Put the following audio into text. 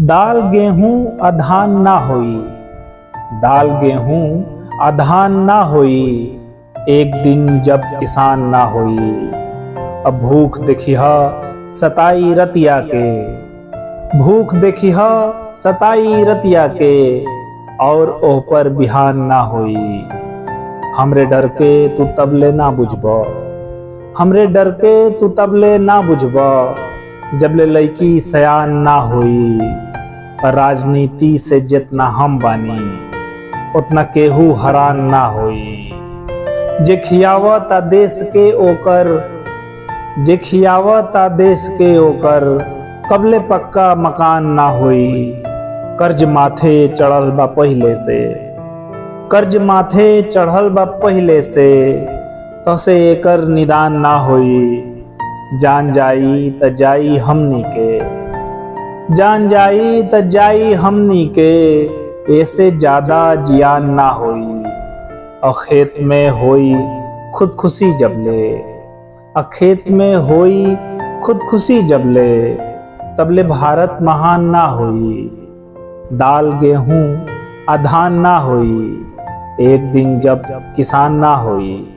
दाल गेहूं अधान ना होई, दाल गेहूं अधान ना होई, एक दिन जब किसान ना होई। अब भूख देखिहा सताई रतिया के, भूख देखिहा सताई रतिया के, और ओह पर बिहान ना होई। हमरे डर के तू तबले ना बुझबा, हमरे डर के तू तबले ना बुझबा, जबले लईकी सयान ना होई। राजनीति से जितना हम बानी उतना केहू हरान ना होई। जे खियावता देश के ओकर, जे खियावता देश के ओकर, कबले पक्का मकान ना होई। कर्ज माथे चढ़ल बा पहिले से, कर्ज माथे चढ़ल बा पहिले से, तो से एकर निदान ना होई। जान जाई त जाई हमनी के, जान जाई त जाई हमनी के, ऐसे ज्यादा जियान ना होई। और खेत में होई खुदकुशी जबले, और खेत में होई खुदकुशी जबले, तबले भारत महान ना होई। दाल गेहूं अधान ना होई, एक दिन जब किसान ना होई।